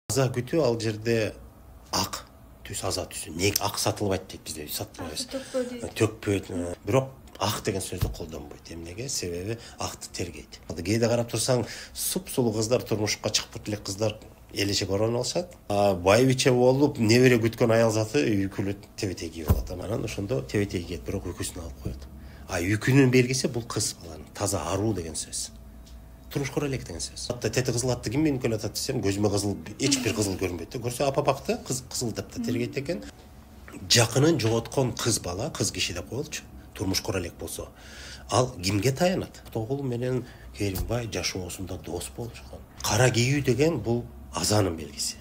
Таза күтүү ал жерде ак түс, аза түсү. Неге ак сатылбайт дейт бизде, сатпайбыз. Төкпөйт. Бирок ак деген сөздү колдонбойт. Эмнеге? Себеби акты тергейт. Кээде карап турсаң, суп-сулуу кыздар, турмушка чыгып элек кыздар элечек оронуп алышат. Байбиче болуп, небере күткөн аял заты үйкүлү тебетей кийип алат. Анан ошондо тебетей кийет, бирок үйкүсүн алып коет. Үйкүнүн белгиси бул кыз баланын таза аруу деген сөз. Турмушкор элек деген сөз. Атта тети кызыл атты ким меникөн атат десем, көзүмө кызыл, эч бир кызыл көрүнбөйт. Көрсө апапакты кызыл деп да тергейт экен. Жакынын жоготкон кыз бала, кыз киши деп коелучу. Турмушкор элек болсо, ал кимге таянат? Тогул менен Керимбай жашоосунда дос болушкан. Кара кийүү деген бул азанын белгиси.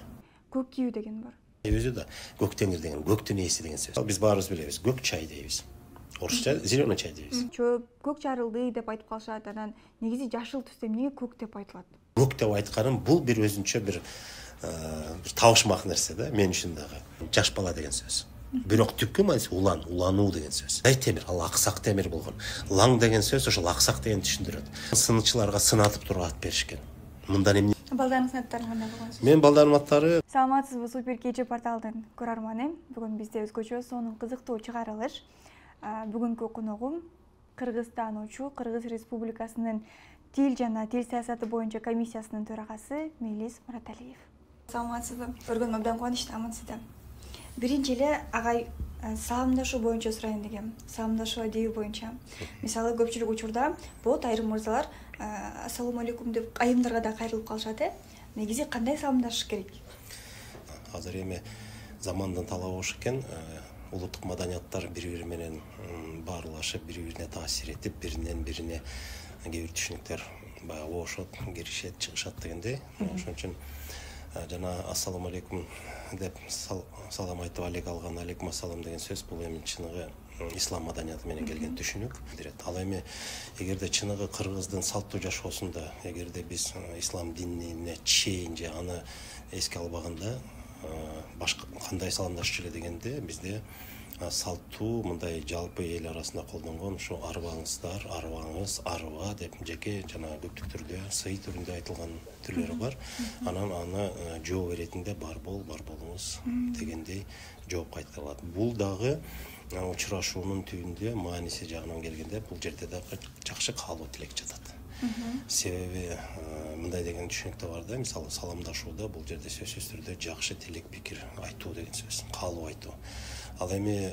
Көк кийүү деген бар. Өзү да көк теңир деген, көктүн ээси деген сөз. Биз баарыбыз билебиз, көк чай дейбиз. Орусча зеленый чай дейбиз. Чөп көк чарылды деп айтып калышат. Анан негизи жашыл түстө эмнеге көк деп айтылат? Көк деп айтканым бул бир өзүнчө бир табышмак нерсе да, мен үчүн дагы. Жаш бала деген сөз. Бирок түпкү мааниси улануу деген сөз. Темир, ал аксак темир болгон. Лаң деген сөз ошол аксак деген түшүндүрөт. Сынчыларга сынатып туруп ат беришкен. Мындан эмне? Балдарыңыздын аттары кандай болгон? Мен балдарымдын аттары. Саламатсызбы, Супер Кече порталдын көрөрманы. Бүгүн бизде өзгөчө сонун кызыктуу чыгарылыш. Бүгүнкү коногум кыргызтануучу, Кыргыз Республикасынын тил жана тил саясаты боюнча комиссиясынын төрагасы Мелис Мураталиев. Саламатсызбы? Көргөнүмө абдан кубанычтамын сизди. Биринчи эле агай саламдашуу боюнча сурайын дегем. Саламдашуу адеби боюнча. Мисалы көпчүлүк учурда болот, айрым мырзалар ассалому алейкум деп айымдарга да кайрылып калышат. Негизи кандай саламдашыш керек? Азыр эми замандын талабы болуш экен. Улуттук маданияттар бири-бири менен баарлашып, бири-бирине таасир этип, биринен бирине кээ бир түшүнүктөр баягы оошот, киришет, чыгышат дегендей. Ошон үчүн жана ассаламу алейкум деп салам айтып алек алган, алейкум ассалам деген сөз бул эми чыныгы ислам маданияты менен келген түшүнүк. Ал эми эгерде чыныгы кыргыздын салттуу жашоосунда, эгерде биз ислам динине чейин же аны эске албаганда башка кандай саламдашчу эле дегенде бизде салттуу мындай жалпы эл арасында колдонгон ушу арбаңыздар, арбаңыз, арба деп жеке жана көптүк түрдө сый түрүндө айтылган түрлөрү бар. Анан аны жооп беретинде бар болуңуз дегендей жооп кайтарылат. Бул дагы учурашуунун түбүндө мааниси жагынан келгенде бул жерде дагы жакшы каалоо тилек жатат. Себеби мындай деген түшүнүк да бар да, мисалы саламдашууда бул жерде сөзсүз түрдө жакшы тилек пикир айтуу деген сөз, каалоо айтуу. Ал эми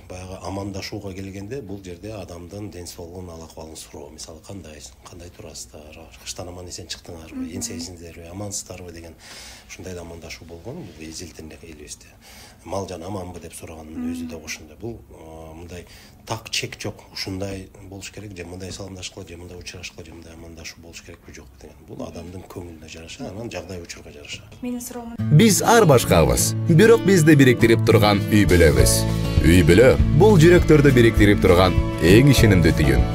баягы амандашууга келгенде бул жерде адамдын ден соолугун, ал акыбалын суроо. Мисалы кандай турасыздар, кыштан аман эсен чыктыңарбы, энсеңиздерби, амансыздарбы деген ушундай да амандашуу болгон. Бул эзелтен элибизде. Мал жан аманбы деп сураганын өзү да ошондой. Бул мындай так чек жок. Ушундай болуш керек, же мындай саламдашкыла, же мындай учурашкыла, же мындай амандашуу болуш керекпи жокпу деген. Бул адамдын көңүлүнө жараша, анан жагдай учурга жараша. Менин суроом. Биз ар башкабыз, бирок бизди бириктирип турган үй бүлөбүз. Үй бүлө бул жүрөктөрдү бириктирип турган эң ишенимдүү түйүн.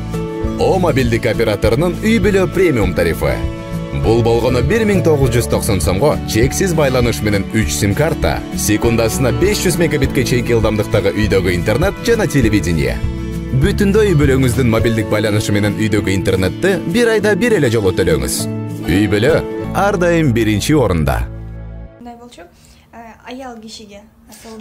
О мобилдик операторунун үй бүлө премиум тарифы. Бул болгону 1990 сомго чексиз байланыш менен 3 сим карта, секундасына 500 мегабитке чейинки ылдамдыктагы үйдөгү интернет жана телевидение. Бүтүндөй үй бүлөңүздүн мобилдик байланышы менен үйдөгү интернетти бир айда бир эле жолу төлөңүз. Үй бүлө ар дайым биринчи орунда. Кандай болчу? Аял кишиге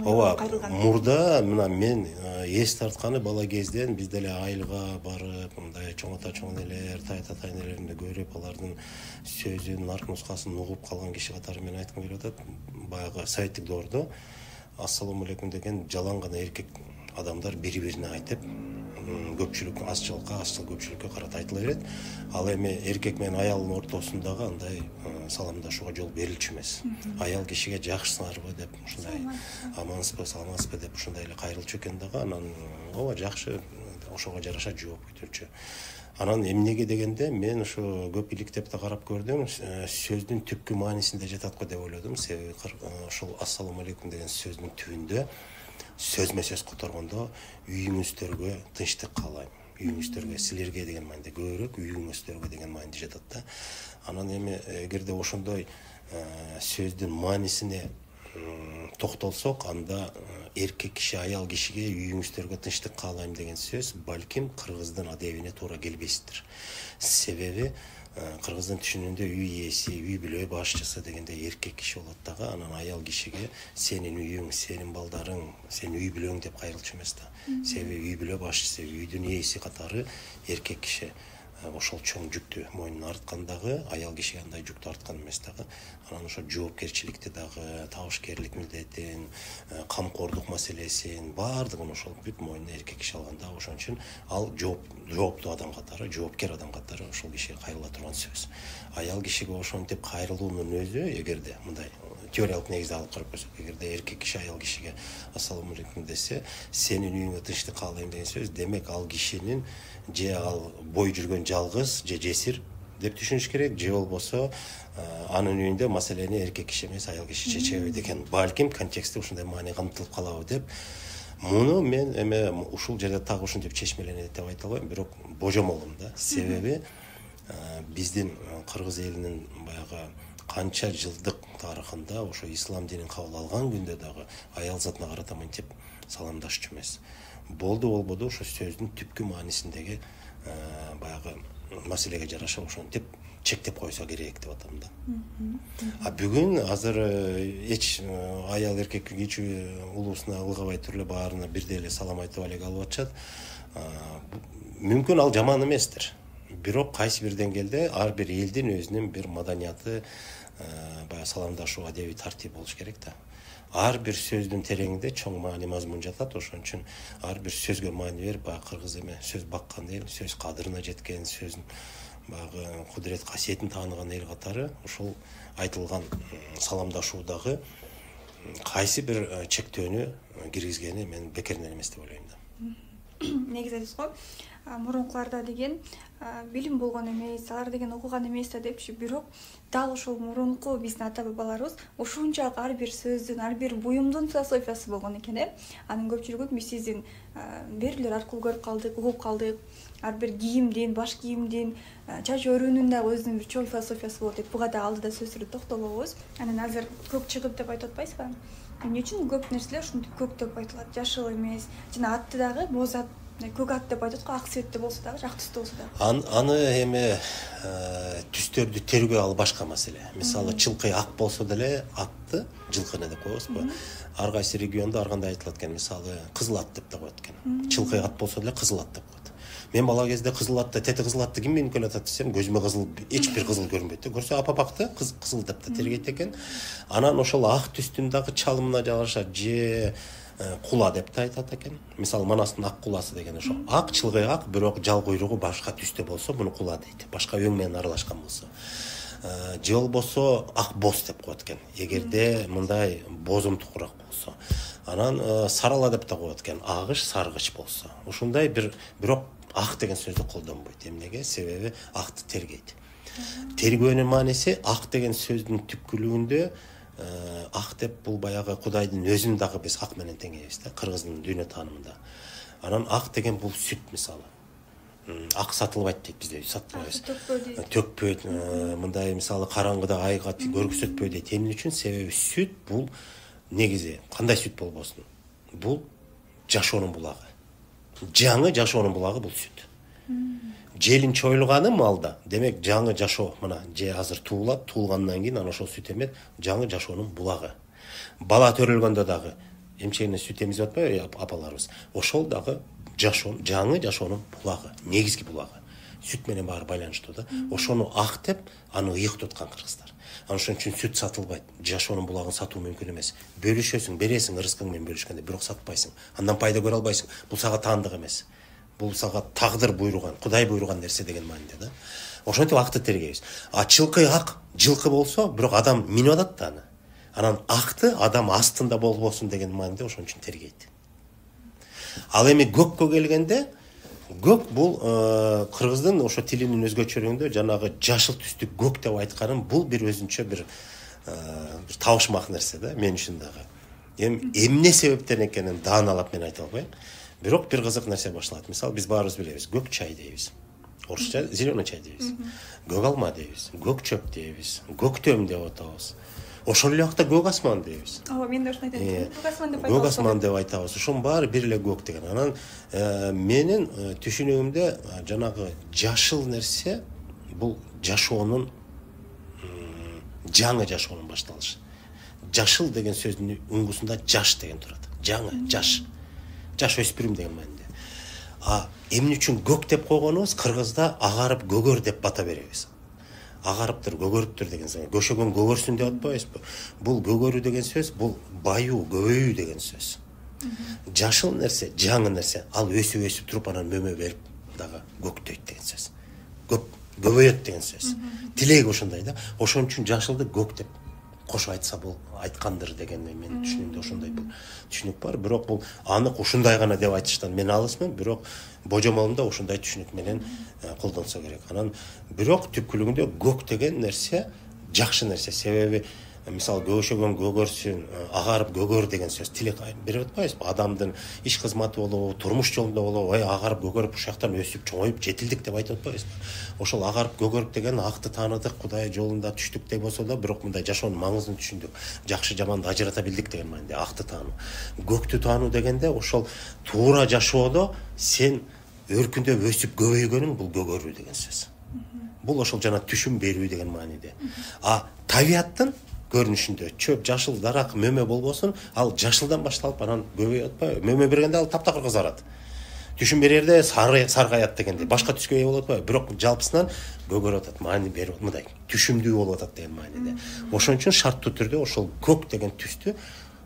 Ооба, мурда мына мен эс тартканы бала кезден биз деле айылга барып, мындай чоң ата чоң энелер, тайта энелеринде көрүп, алардын сөзүн, нарк нускасын угуп калган киши катары мен айткым келип атат. Баягы советтик доордо ассаламу алейкум деген жалаң гана эркек адамдар бири-бирине айтып, көпчүлүк азчыл көпчүлүккө карата айтыла берет. Ал эми эркек менен аялдын ортосундагы андай саламдашууга жол берилчү эмес. Аял кишиге жакшысыңарбы деп, ушундай амансызбы, саламатсызбы деп ушундай эле кайрылчу экен дагы. Анан ооба жакшы, ошого жараша жооп күтүлчү. Анан эмнеге дегенде мен ушу көп иликтеп да карап көрдүм, сөздүн түпкү маанисинде жатат го деп ойлодум. Себеби ушул ассаламу алейкум деген сөздүн түбүндө сөзмө сөз которгондо үйүңүздөргө тынчтык каалайм. Үйүңүздөргө, силерге деген мааниде көбүрөөк үйүңүздөргө деген мааниде жатат да. Анан эми эгерде ошондой сөздүн маанисине токтолсок, анда эркек киши аял кишиге үйүңүздөргө тынчтык каалайм деген сөз балким кыргыздын адебине туура келбестир. Себеби кыргыздын түшүнүндө үй ээси, үй бүлө башчысы дегенде эркек киши болот дагы, анан аял кишиге сенин үйүң, сенин балдарың, сенин үй бүлөң деп кайрылчу эмес да. Себеби үй бүлө башчысы, үйдүн ээси катары эркек киши ошол чоң жүктү мойнуна арткандагы, аял кишиге андай жүктү арткан эмес дагы. Анан ошо жоопкерчиликти дагы, табышкерлик милдетин, камкордук маселесин баардыгын ошол бүт мойнуна эркек киши алганда, ошон үчүн ал жооптуу адам катары, жоопкер адам катары ошол кишиге кайрыла турган сөз. Аял кишиге ошентип кайрылуунун өзү, эгерде мындай теориялык негизде алып карап көрсөк, эгерде эркек киши аял кишиге ассаламу алейкум десе, сенин үйүңө тынчтык каалайм деген сөз, демек ал кишинин же ал бой жүргөн жалгыз же жесир деп түшүнүш керек, же болбосо анын үйүндө маселени эркек киши эмес аял киши чечеби деген балким контекстте ушундай маани камтылып калабы деп. Муну мен эме ушул жерде так ушинтип чечмеленет деп айта албайм, бирок божомолум да. Себеби биздин кыргыз элинин баягы канча жылдык тарыхында ошо ислам динин кабыл алган күндө дагы аял затына карата мынтип саламдашчу эмес. Болбоду ошо сөздүн түпкү маанисиндеги баягы маселеге жараша ошентип чектеп койсо керек деп атам да. А бүгүн азыр эч аял эркек кичүү улуусуна ылгабай туруп эле баарына бирдей эле салам айтып алек алып атышат. Мүмкүн ал жаман эместир. Бирок кайсы бир деңгээлде ар бир элдин өзүнүн бир маданияты, баягы саламдашуу адеби тартиби болуш керек да. Ар бир сөздүн тереңинде чоң маани мазмун жатат, ошон үчүн ар бир сөзгө маани берип, баягы кыргыз эме сөз баккан эл, сөз кадырына жеткен, сөздүн баягы кудурет касиетин тааныган эл катары ошол айтылган саламдашуудагы кайсы бир чектөөнү киргизгени мен бекеринен эмес деп ойлойм да. Негизи айдыңыз го, мурункуларда деген билим болгон эмес, алар деген окуган эмес да депчи, бирок дал ошол мурунку биздин ата бабаларыбыз ушунчалык ар бир сөздүн, ар бир буюмдун философиясы болгон экен. Анын көпчүлүгүн биз сиздин берүүлөр аркылуу көрүп калдык, угуп калдык. Ар бир кийимдин, баш кийимдин, чач өрүүнүн дагы өзүнүн бир чоң философиясы болот деп буга да алдыда сөздөрдө токтолобуз. Анан азыр көк чыгып деп айтып атпайсызбы? Эмне үчүн көп нерселер ушинтип көк деп айтылат, жашыл эмес, жана атты дагы боз ат, көк ат деп айтат го, ак цветте болсо дагы, ак түстө болсо дагы. Аны эме түстөрдү тергөө ал башка маселе. Мисалы чылкы ак болсо деле атты жылкыны деп коебузбу? Ар кайсы региондо ар кандай айтылат экен. Мисалы кызыл ат деп да коет экен. Чылкы ат болсо деле кызыл ат деп коет. Мен бала кезде кызыл атты, тети кызыл атты ким менен атат десем, көзүмө кызыл, эч бир кызыл көрүнбөйт. Көрсө апапакты кызыл деп да тергейт экен. Анан ошол ак түстүн дагы чалымына жараша же кула деп да айтат экен. Мисалы Манастын ак куласы деген ошо ак, чылгый ак, бирок жал куйругу башка түстө болсо, муну кула дейт. Башка өң менен аралашкан болсо. Же болбосо ак боз деп коет экен. Эгерде мындай бозумтукураак болсо. Анан сарала деп да коет экен. Агыш, саргыч болсо. Ушундай бирок ак деген сөздү колдонбойт. Эмнеге? Себеби акты тергейт. Тергөөнүн мааниси ак деген сөздүн түпкүлүгүндө ак деп бул баягы Кудайдын өзүн дагы биз ак менен теңейбиз да, кыргыздын дүйнө таанымында. Анан ак деген бул сүт мисалы. Ак сатылбайт дейт бизде, сатпайбыз. Төкпөйт, мындай мисалы караңгыда айга көргөзөтпөй дейт. Эмне үчүн? Себеби сүт бул негизи кандай сүт болбосун? Бул жашоонун булагы. Жаңы жашоонун булагы бул сүт. Желин чойлганы малда, демек жаңы жашоо мына же азыр туулат, туулгандан кийин ана ошол сүт эмет, жаңы жашоонун булагы. Бала төрөлгөндө дагы эмчегине сүт эмизип атпайбы апаларыбыз. Ошол дагы жаңы жашоонун булагы, негизги булагы. Сүт менен баары байланыштуу да. Ошону ак деп, аны ыйык туткан кыргыздар. Ошон үчүн сүт сатылбайт. Жашоонун булагын сатуу мүмкүн эмес. Бөлүшөсүң, бересиң рызкың менен бөлүшкөндө, бирок сатпайсың. Андан пайда көрө албайсың. Бул сага таандык эмес. Бул сага тагдыр буйруган, Кудай буйруган нерсе деген мааниде да. Ошентип акты тергейбиз. А чылкы ак, жылкы болсо, бирок адам минип атат да аны. Анан акты адам астында болбосун деген мааниде ошон үчүн тергейт. Ал эми көккө келгенде, көк бул кыргыздын ошо тилинин өзгөчөлүгүндө жанагы жашыл түстү көк деп айтканым бул бир өзүнчө бир табышмак нерсе да, мен үчүн дагы. Эмне себептен экенин дааналап мен айта албайм. Бирок бир кызык нерсе башталат. Мисалы биз баарыбыз билебиз, көк чай дейбиз. Орусча зеленый чай дейбиз. Көк алма дейбиз, көк чөп дейбиз, көктөм деп атабыз. Ошол эле убакта көк асман дейбиз. Ооба, мен да ушуну айтам. Көк асман деп айтабыз. Көк асман деп айтабыз. Ошонун баары бир эле көк деген. Анан менин түшүнүгүмдө жанагы жашыл нерсе бул жашоонун жаңы жашоонун башталышы. Жашыл деген сөздүн уңгусунда жаш деген турат. Жаңы, жаш. Жаш өспүрүм деген мааниде. Эмне үчүн көк деп койгонубуз кыргызда агарып көгөр деп бата беребиз. Агарыптыр, көгөрүптүр деген сөз. Көшөгөн көгөрсүн деп атпайбызбы? Бул көгөрүү деген сөз, бул баюу, көбөйүү деген сөз. Жашыл нерсе, жаңы нерсе, ал өсүп туруп анан мөмө берип дагы көктөйт деген сөз. Көбөйөт деген сөз. Тилеги ошондой да. Ошон үчүн жашылды көк деп кошо айтса бул айткандыр деген мен түшүнүмдө ошондой бул түшүнүк бар. Бирок бул анык ушундай гана деп айтыштан мен алысмын, бирок божомолунда ушундай түшүнүк менен колдонсо керек. Анан бирок түпкүлүгүндө көк деген нерсе жакшы нерсе. Себеби мисалы көшөгөн көгөрсүн, агарып көгөр деген сөз тилек берип атпайбызбы? Адамдын иш кызматы болобу, турмуш жолунда болобу, агарып көгөрүп ушактан өсүп чоңоюп жетилдик деп айтып атпайбызбы? Ошол агарып көгөрүп деген акты тааныдык, Кудай жолунда түштүк деп болсо да, бирок мындай жашоонун маңызын түшүндүк. Жакшы жаманды ажырата билдик деген мааниде акты таануу. Көктү таануу дегенде ошол туура жашоодо сен өркүндөп өсүп көбөйгөнүң бул көгөрүү деген сөз. Бул ошол жана түшүм берүү деген мааниде. Табияттын көрүнүшүндө чөп, жашыл, дарак, мөмө болбосун, ал жашылдан башталып анан көбөйүп атпайбы? Мөмө бергенде ал таптакыр кызарат. Түшүм берерде саргаят дегенде башка түскө ээ болуп атпайбы? Бирок жалпысынан көгөрүп атат, маани берип мындай түшүмдүү болуп атат деген мааниде. Ошон үчүн шарттуу түрдө ошол көк деген түстү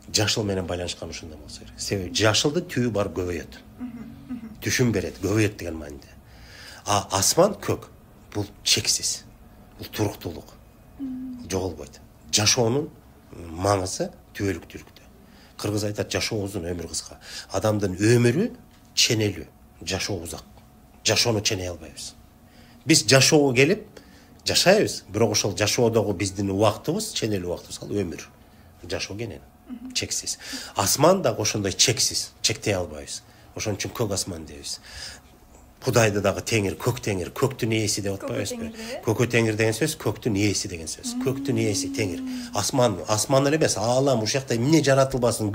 жашыл менен байланышкан ушундай болсо керек. Себеби жашылдын түбү бар көбөйөт. Түшүм берет, көбөйөт деген мааниде. Асман көк бул чексиз. Бул туруктуулук. Жоголбойт. Жашоонун маңызы түбөлүктүүлүктө. Кыргыз айтат жашоо узун, өмүр кыска. Адамдын өмүрү ченелүү, жашоо узак. Жашоону ченей албайбыз. Биз жашоого келип жашайбыз, бирок ошол жашоодогу биздин убактыбыз, ченелүү убактыбыз ал өмүр. Жашоо кенен, чексиз. Асман да ошондой чексиз, чектей албайбыз. Ошон үчүн көк асман дейбиз. Кудайды дагы теңир, көктүн ээси деп атпайбызбы? Көкө теңир деген сөз көктүн ээси деген сөз. Көктүн ээси теңир. Асман эле эмес, аалам ушакта эмне жаратылбасын,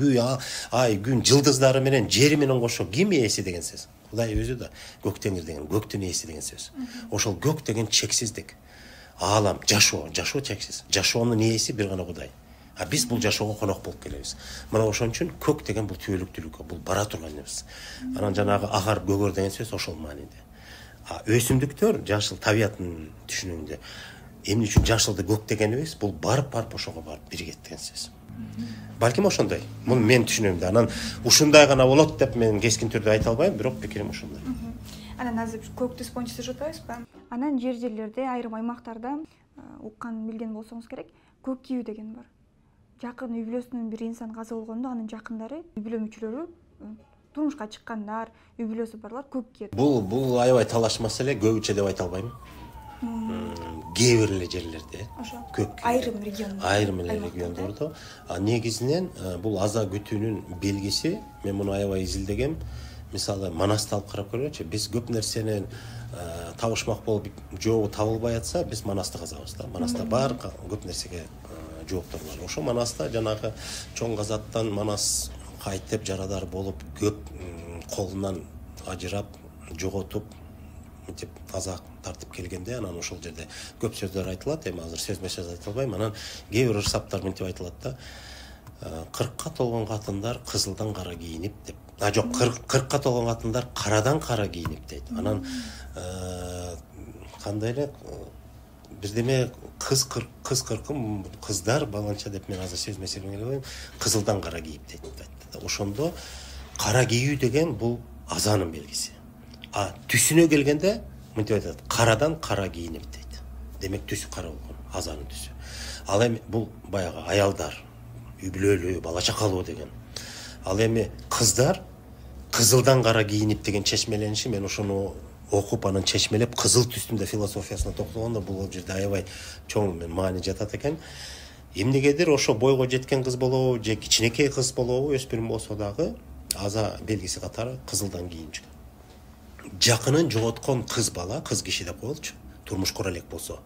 ай, күн, жылдыздары менен, жери менен кошо ким ээси деген сөз. Кудай өзү да көк теңир деген, көктүн ээси деген сөз. Ошол көк деген чексиздик. Аалам, жашоо чексиз. Жашоонун ээси бир гана Кудай. Биз бул жашоого конок болуп келебиз. Мына ошон үчүн көк деген бул түбөлүктүүлүккө, бул бара турган нерсе. Анан жанагы агарып көгөр деген сөз ошол мааниде. Өсүмдүктөр жашыл табияттын түшүнүгүндө эмне үчүн жашылды көк дегенибиз, бул барып ошого барып биригет деген сөз. Балким ошондой. Муну мен түшүнөм да. Анан ушундай гана болот деп мен кескин түрдө айта албайм, бирок пикирим ошондой. Анан азыр көк түс боюнча сөз жатпайбызбы? Анан жерлерде, айрым аймактарда уккан билген болсоңуз керек, көк кийүү деген бар. Жакын үй бүлөсүнүн бир инсан каза болгондо анын жакындары, үй бүлө мүчөлөрү, турмушка чыккандар, үй бүлөсү барлар көк кийет. Бул аябай талаш маселе, көбүчө деп айта албайм. Кээ бир эле жерлерде көк айрым региондордо. Негизинен бул аза күтүүнүн белгиси, мен муну аябай изилдегем. Мисалы Манасты алып карап көргөнчү, биз көп нерсени табышмак болуп жообу табылбай атса, биз Манасты казабыз да. Манаста бар көп нерсеге жооптор бар. Ошо Манаста жанагы чоң казаттан Манас кайтып жарадар болуп көп колунан ажырап, жоготуп, мынтип аза тартып келгенде, анан ошол жерде көп сөздөр айтылат. Эми азыр сөзбө-сөз айта албайм. Анан кээ бир ырсаптар мынтип айтылат да. 40ка толгон катындар кызылдан кара кийинип деп. Жок, 40ка толгон катындар карадан кара кийинип дейт. Анан кандай эле бирдеме кыз кыркым кыздар баланча деп мен азыр сөз маселеге келбейм, кызылдан кара кийип дейт. Ошондо кара кийүү деген бул азанын белгиси. Түсүнө келгенде мынтип айтат, карадан кара кийинип дейт. Демек түсү кара болгон, азанын түсү. Ал эми бул баягы аялдар, үй бүлөлүү, бала чакалуу деген. Ал эми кыздар кызылдан кара кийинип деген чечмелениши, мен ошону окуп анан чечмелеп кызыл түстүн да философиясына токтолгондо бул жерде аябай чоң маани жатат экен. Эмнегедир ошо бойго жеткен кыз болобу, же кичинекей кыз болобу, өспүрүм болсо дагы аза белгиси катары кызылдан кийинип жүрөт. Жакынын жоготкон кыз бала, кыз киши деп коелучу, турмуш кура элек болсо,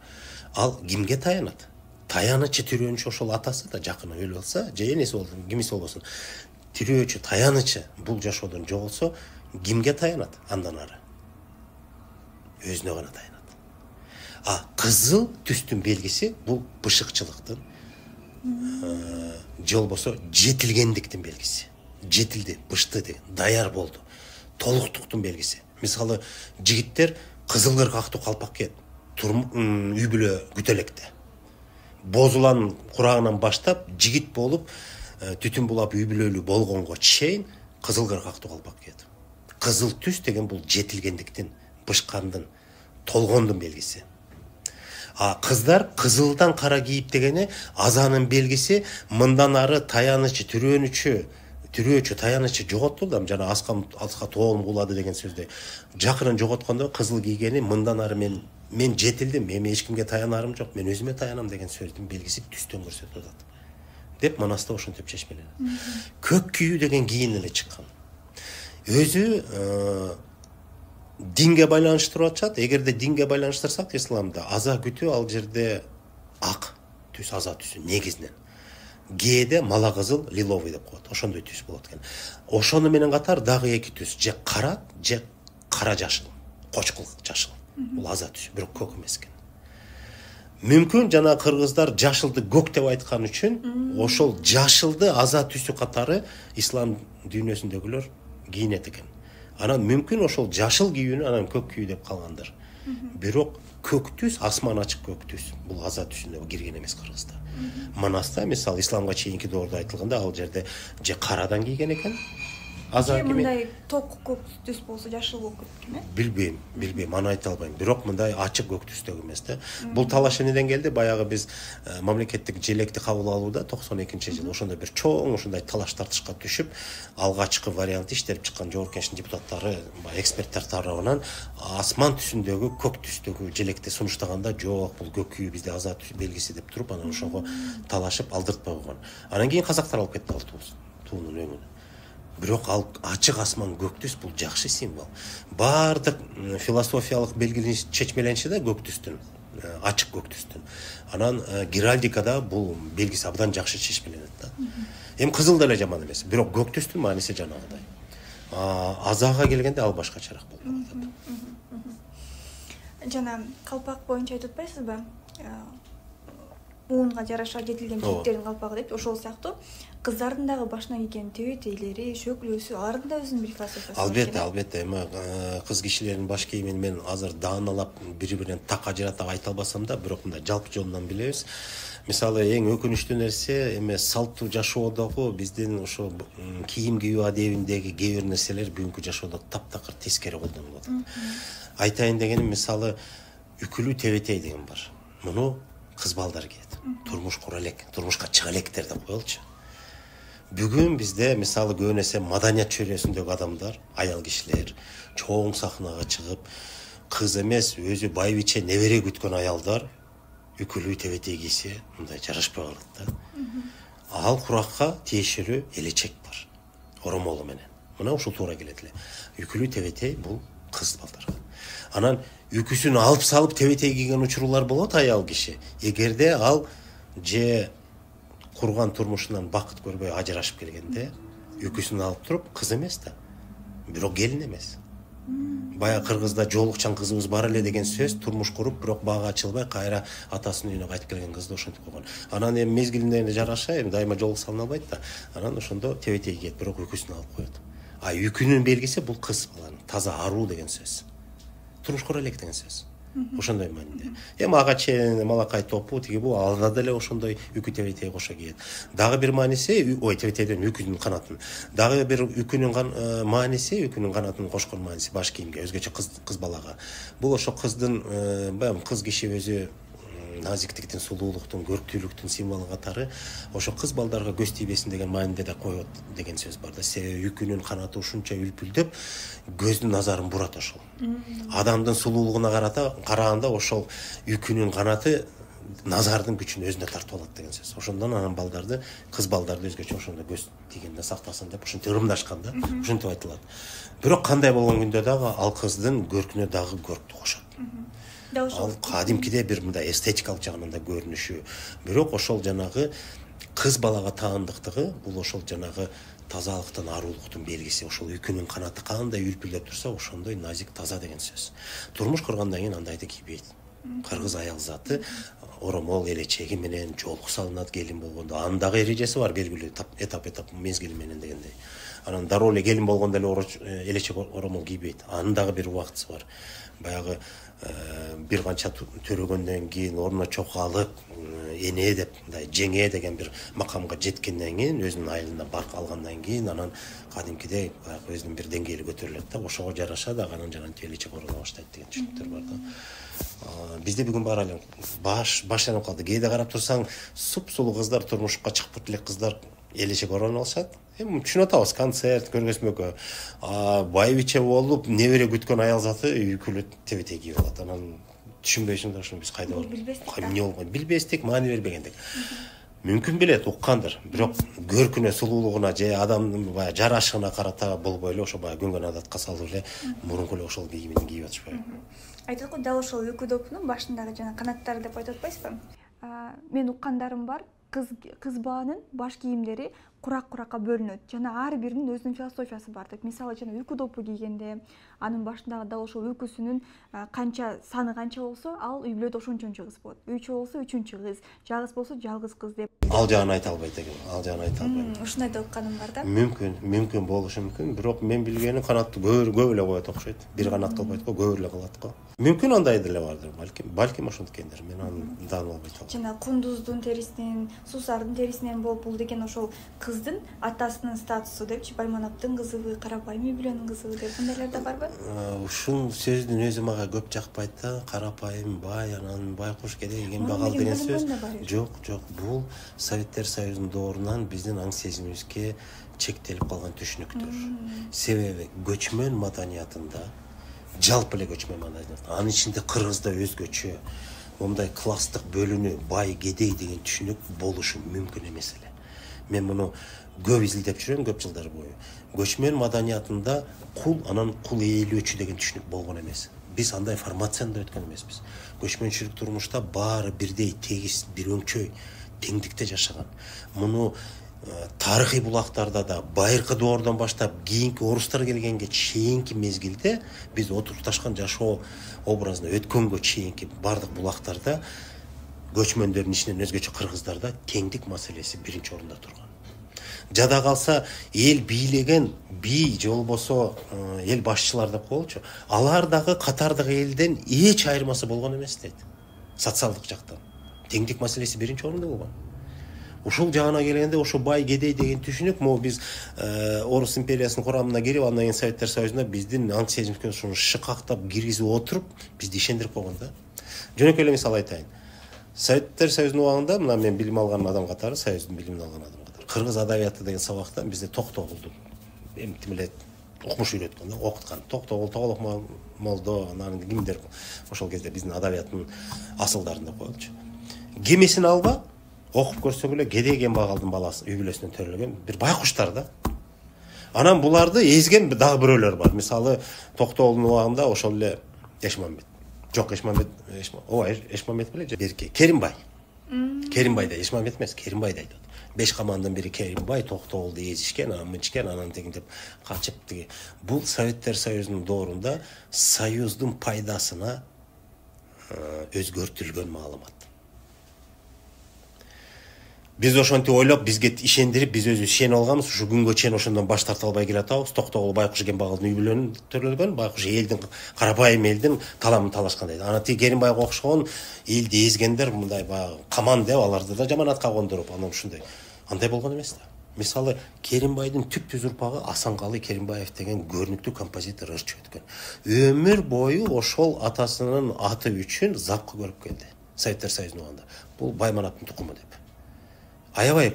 ал кимге таянат? Таянычы тирөөнчү ошол атасы да, жакыны өлүп алса, же энеси болсун, кимиси болбосун. Тирөөчү, таянычы бул жашоодон жоголсо, кимге таянат андан ары? Өзүнө гана таянат. Кызыл түстүн белгиси бул бышыкчылыктын же болбосо жетилгендиктин белгиси. Жетилди, бышты, даяр болду. Толуктуктун белгиси. Мисалы, жигиттер кызыл кыргактуу калпак кийет. Үй бүлө күтөлекте. Бозулан курагынан баштап жигит болуп, түтүн булап үй бүлөлүү болгонго чейин кызыл кыргактуу калпак кийет. Кызыл түс деген бул жетилгендиктин, бышкандын, толгондун белгиси. Кыздар кызылдан кара кийип дегени азанын белгиси, мындан ары таянычы, түрөөчү таянычы жоготту, жана аска тоолум кулады деген сөздө. Жакырын жоготкондо кызыл кийгени мындан ары мен жетилдим, эми эч кимге таянарым жок, мен өзүмө таянам деген сөздүн белгиси түстөн көрсөтүп атат. Деп манаста ошентип чечмеленет. Көк күйүү деген кийин эле чыккан. Өзү динге байланыштырып атышат. Эгерде динге байланыштырсак исламда аза күтүү ал жерде ак түс, аза түсү негизинен. Кээде мала кызыл, лиловый деп коет. Ошондой түс болот экен. Ошону менен катар дагы эки түс, же кара, же кара жашыл, кочкул жашыл. Бул аза түсү, бирок көк эмес экен. Мүмкүн жана кыргыздар жашылды көк деп айткан үчүн ошол жашылды аза түсү катары ислам дүйнөсүндөгүлөр кийинет экен. Анан мүмкүн ошол жашыл кийүүнү анан көк күйүү деп калгандыр. Бирок көк түс, асман ачык көк түс, бул аза түсүнө кирген эмес кыргызда. Манаста мисалы исламга чейинки доордо айтылганда ал жерде же карадан кийген экен. Аза кийген. Мындай ток көк түс болсо жашыл болуп кеткен, Билбейм, аны айта албайм. Бирок мындай ачык көк түстөгү эмес да. Бул талаш эмнеден келди? Баягы биз мамлекеттик желекти кабыл алууда 92-жыл ошондой бир чоң ушундай талаш тартышка түшүп, алгачкы вариантты иштелип чыккан Жогорку Кеңештин депутаттары, эксперттер тарабынан асман түсүндөгү көк түстөгү желекти сунуштаганда жок, бул көк күйүү бизде аза түс белгиси деп туруп, анан ошого талашып алдыртпай койгон. Анан кийин казактар алып кетти ал туунун өңүн. Бирок ал ачык асман көк түс бул жакшы символ. Бардык философиялык чечмелениши да көк түстүн, ачык көк түстүн. Анан геральдикада бул белгиси абдан жакшы чечмеленет да. Эми кызыл деле жаман эмес, бирок көк түстүн мааниси жанагыдай. Азага келгенде ал башкачараак болуп атат. Жана калпак боюнча айтып атпайсызбы? Уунга жараша жетилген жигиттердин калпагы деп, ошол сыяктуу кыздардын дагы башына кийген тебетейлери, шөклөсү, алардын да өзүнүн бир философиясы бар. Албетте, эми кыз кишилердин баш кийимин мен азыр дааналап бири-биринен так ажыратып айта албасам да, бирок мындай жалпы жолунан билебиз. Мисалы, эң өкүнүчтүү нерсе эми салттуу жашоодогу биздин ошо кийим кийүү адебиндеги кээ бир нерселер бүгүнкү жашоодо таптакыр тескери колдонулуп атат. Айтайын дегеним, мисалы, үкүлүү тебетей деген бар. Муну кыз балдар кийет. Турмуш кура элек, турмушка чыга электер деп коелучу. Бүгүн бизде мисалы көбүн эсе маданият чөйрөсүндөгү адамдар, аял кишилер чоң сахнага чыгып, кыз эмес, өзү байбиче, небере күткөн аялдар үкүлүү тебетей кийсе, мындай жарашпай калат да. Ал куракка тиешелүү элечек бар, оромолу менен. Мына ушул туура келет эле. Үкүлүү тебетей бул кыз балдарга. Анан үкүсүн алып салып тебетей кийген учурлар болот аял киши. Эгерде ал же курган турмушунан бакыт көрбөй ажырашып келгенде, үкүсүн алып туруп, кыз эмес да, бирок келин эмес. Бая кыргызда жоолукчан кызыбыз бар эле деген сөз, турмуш куруп, бирок бага ачылбай кайра атасынын үйүнө кайтып келген кызды ошентип койгон. Анан эми мезгилине жараша, эми дайыма жоолук салына албайт да. Анан ошондо тебетей кийет, бирок үкүсүн алып коет. Үкүнүн белгиси бул кыз баланын таза аруу деген сөз. Турмуш кура элек деген сөз. Ошондой мааниде. Эми ага чейин малакай топу тиги бул алда деле ошондой үкү тебетей кошо кийет. Дагы бир мааниси, тебетейден үкүнүн канатын. Дагы бир үкүнүн мааниси, үкүнүн канатын кошкон мааниси баш кийимге, өзгөчө кыз балага. Бул ошо кыздын, баягы кыз киши өзү назиктиктин, сулуулуктун, көрктүүлүктүн символу катары ошо кыз балдарга көз тийбесин деген мааниде да коет деген сөз бар да. Себеби үкүнүн канаты ушунча үлпүлдөп, көздүн назарын бурат ошол. Адамдын сулуулугуна караганда ошол үкүнүн канаты назардын күчүн өзүнө тартып алат деген сөз. Ошондон анан балдарды, кыз балдарды өзгөчө ошондо көз тийгенде сактасын деп ушинтип ырымдашкан да, ушинтип айтылат. Бирок кандай болгон күндө дагы ал кыздын көркүнө дагы көрктү кошот. Ал кадимкиде бир мындай эстетикалык жагынан да көрүнүшү. Бирок ошол жанагы кыз балага таандыктыгы, бул ошол жанагы тазалыктын, арулуктун белгиси. Ошол үкүнүн канаты кандай үлпүлдөп турса, ошондой назик, таза деген сөз. Турмуш кургандан кийин андайды кийбейт. Кыргыз аял заты оромол элечеги менен жолку салынат келин болгондо. Анын дагы эрежеси бар, белгилүү этап мезгили менен дегендей. Анан дароо эле келин болгондо эле элечек оромол кийбейт. Анын дагы бир убактысы бар. Баягы бир канча төрөгөндөн кийин ордуна чоку алып, эне деп, мындай жеңе деген бир макамга жеткенден кийин, өзүнүн айылында барк алгандан кийин анан кадимкидей өзүнүн бир деңгээли көтөрүлөт да, ошого жараша дагы анан жанагынтип элечек ороно баштайт деген түшүнүктөр бар да. Бизде бүгүн баары эле баштанып калды. Кээде карап турсаң, суп-сулуу кыздар, турмушка чыкпыт элек кыздар элечек ороно алышат. Эми түшүнүп атабыз, концерт, көргөзмөгө. Байбиче болуп, небере күткөн аял заты үйкүлөт, тебетей кийип алат. Анан түшүнбөйсүң да ушуну биз кайда барып. Эмне болгон? Билбестик, маани бербегендик. Мүмкүн билет, уккандыр. Бирок көркүнө, сулуулугуна же адамдын баягы жарашыгына карата болбой эле ошо баягы көнгөн адатка салып эле мурунку эле ошол кийимин кийип атышпайбы. Айтат го, дал ошол үкү допунун башындагы жана канаттары деп айтып атпайсызбы? Мен уккандарым бар. Кыз баланын баш кийимдери курак-куракка бөлүнөт. Жана ар биринин өзүнүн философиясы бар деп. Мисалы, жана үкү допу кийгенде, анын башындагы дал ошол үкүсүнүн канча саны канча болсо, ал үй бүлөдө ошончончу кыз болот. 3 болсо 3-чү кыз, жалгыз болсо жалгыз кыз деп. Ал жагын айта албайт экен. Ал жагын айта албайм. Ушундай да укканым бар да. Мүмкүн болушу мүмкүн. Бирок мен билгени канатты көп эле коет окшойт. Бир канат кылбайт го, көп эле кылат го. Мүмкүн андай деле бардыр, балким ошондукендер. Мен аны даанып албай атам. Жана кундуздун терисинен, суусардын терисинен болуп, бул деген ошол кыздын атасынын статусу депчи, Байманаптын кызыбы, Карапайым үй бүлөнүн кызыбы деп мындайлар да барбы? Ушул сөздүн өзү мага көп жакпайт да. Карапайым бай, анан байкуш кедей кембагал деген сөз. Жок, бул Советтер Союзунун доорунан биздин аң сезимибизге чектелип калган түшүнүктөр. Себеби көчмөн маданиятында, жалпы эле көчмөн маданиятында, анын ичинде кыргызда өзгөчө мындай класстык бөлүнүү, бай, кедей деген түшүнүк болушу мүмкүн эмес эле. Мен муну көп изилдеп жүрөм көп жылдар бою. Көчмөн маданиятында кул, анан кул ээлөөчү деген түшүнүк болгон эмес. Биз андай формацияда өткөн эмеспиз. Көчмөнчүлүк турмушта баары бирдей, тегиз, бир өңчөй, теңдикте жашаган. Муну тарыхый булактарда да байыркы доордон баштап кийинки орустар келгенге чейинки мезгилде биз отурукташкан жашоо образына өткөнгө чейинки бардык булактарда көчмөндөрдүн ичинен өзгөчө кыргыздарда теңдик маселеси биринчи орунда турган. Жада калса эл бийлеген бий же болбосо эл башчылар деп коелучу, алар дагы катардагы элден эч айырмасы болгон эмес дейт. Социалдык жактан теңдик маселеси биринчи орунда болгон. Ушул жагына келгенде ошо бай кедей деген түшүнүк, могу биз Орус империясынын курамына кирип, андан кийин Советтер Союзуна биздин аң сезимибизге ушуну шыкактап киргизип отуруп, бизди ишендирип койгон да. Жөнөкөй эле мисал айтайын. Советтер Союзунун убагында, мына мен билим алган адам катары, Союздун билимин алган адам катары, кыргыз адабияты деген сабакта бизде Токтогулду эмтим эле укмуш үйрөткөн да, окуткан. Токтогул, Тоголок молдо, анан кимдер ошол кезде биздин адабияттын асылдарын деп коелучу. Кемесин алба, окуп көрсөң эле кедей кембагалдын баласы үй бүлөсүнөн төрөлгөн бир байкуштар да. Анан буларды эзген дагы бирөөлөр бар. Мисалы, Токтогулдун убагында ошол эле Эшмамбет. Жок, Эшмамбет беле же Берке, Керимбай. Керимбай да Эшмамбет эмес, Керимбай да айтат. Беш камандын бири Керимбай Токтогулду эзишкен, анан мынчкен, анан деген деп качып тиги. Бул Советтер Союзунун доорунда союздун пайдасына өзгөртүлгөн маалымат. Биз ошентип ойлоп, бизге ишендирип, биз өзүбүз ишенип алганбыз, ушу күнгө чейин ошондон баш тарта албай келатабыз. Токтогул байкуш кембагалдын үй бүлөнүн төрөлгөн, байкуш элдин, Карапайым элдин таламын талашкан дейт. Анан тиги Керимбайга окшогон элди эзгендер мындай баягы каман деп аларды да жаманатка кондуруп, анан ушундай. Андай болгон эмес да. Мисалы, Керимбайдын түп-түз урпагы Асанкалы Керимбаев деген көрүнүктүү композитор, ырчы өткөн. Өмүр бою ошол атасынын аты үчүн запкы көрүп келди. Советтер Союзунун убагында. Бул Байманаптын тукуму деп. Аябай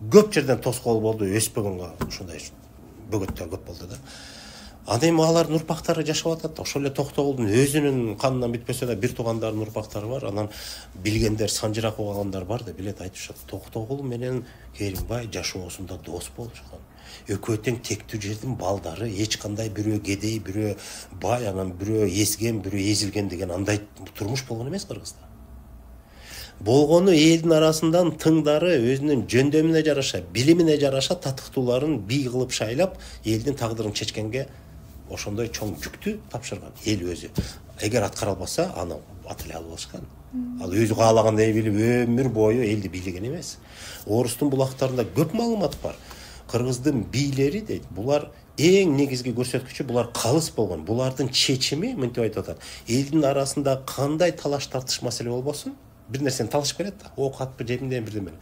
көп жерден тоскоол болду, өспөгөнгө ушундай бөгөттөр көп болду да. Андан кийин алардын урпактары жашап атат. Ошол эле Токтогулдун өзүнүн канынан бүтпөсө да бир туугандарынын урпактары бар. Анан билгендер, санжырак угагандар бар да билет, айтышат. Токтогул менен Керимбай жашоосунда дос болушкан. Экөө тең тектүү жердин балдары, эч кандай бирөө кедей, бирөө бай, анан бирөө эзген, бирөө эзилген деген андай турмуш болгон эмес Кыргызда. Болгону элдин арасындан тыңдары өзүнүн жөндөмүнө жараша, билимине жараша татыктууларын бий кылып шайлап, элдин тагдырын чечкенге ошондой чоң жүктү тапшырган эл өзү. Эгер аткара албаса, аны ат эле алып алышкан. Ал өзү каалагандай билип өмүр бою элди бийлеген эмес. Орустун булактарында көп маалымат бар. Кыргыздын бийлери дейт, булар эң негизги көрсөткүчү булар калыс болгон. Булардын чечими мынтип айтып атат. Элдин арасында кандай талаш тартыш маселе болбосун, бир нерсени талашып берет да. Ок атпы жемден бирдеме.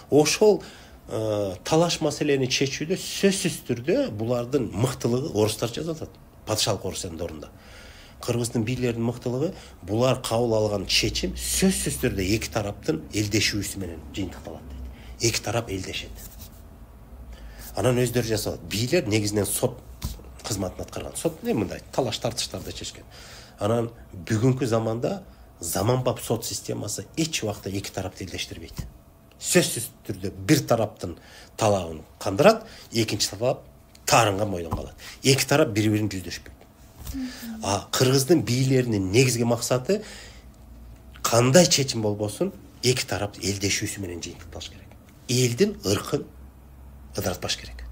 Ошол талаш маселени чечүүдө сөзсүз түрдө булардын мыктылыгы орустар жазып атат. Падышалык Орусиянын дорунда. Кыргыздын бийлеринин мыктылыгы булар кабыл алган чечим сөзсүз түрдө эки тараптын элдешүүсү менен жыйынтыкталат дейт. Эки тарап элдешет. Анан өздөрү жасалат. Бийлер негизинен сот кызматын аткарган. Сот мындай талаш тартыштарды чечкен. Анан бүгүнкү заманда заманбап сот системасы эч убакта эки тарапты элдештирбейт. Сөзсүз түрдө бир тараптын талабын кандырат, экинчи тарап таарынган бойдон калат. Эки тарап бири-бирин жүздөшпөйт. Кыргыздын бийлеринин негизги максаты кандай чечим болбосун эки тарап элдешүүсү менен жыйынтыкталыш керек. Элдин ыркын ыдыратпаш керек.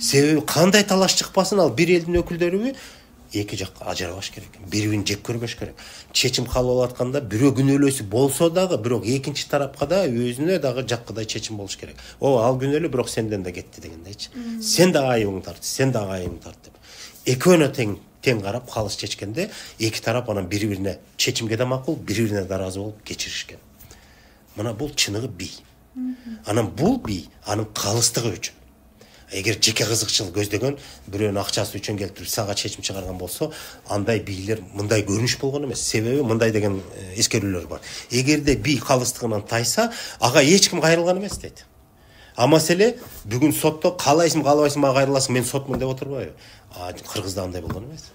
Себеби кандай талаш чыкпасын, ал бир элдин өкүлдөрү эки жакка ажырабаш керек. Бири-бирин жек көрбөш керек. Чечим кабыл алып атканда бирөө күнөөлөөсү болсо дагы, бирок экинчи тарапка да өзүнө дагы жаккыдай чечим болуш керек. Ал күнөөлүү, бирок сенден да кетти дегендейчи. Сен да айыбыңды тарт, сен да айыбыңды тарт деп. Экөөнө тең карап калыс чечкенде эки тарап анан бири-бирине чечимге да макул, бири-бирине да ыраазы болуп кечиришкен. Мына бул чыныгы бий. Анан бул бий анын калыстыгы үчүн. Эгер жеке кызыкчылык көздөгөн, бирөөнүн акчасы үчүн келтирип сага чечим чыгарган болсо, андай бийлер мындай көрүнүш болгон эмес. Себеби мындай деген эскерүүлөр бар. Эгерде бий калыстыгынан тайса, ага эч ким кайрылган эмес дейт. Маселе бүгүн сотто каалайсың, каалабайсың, мага кайрыласың, мен сотмун деп отурбайбы? Кыргызда андай болгон эмес.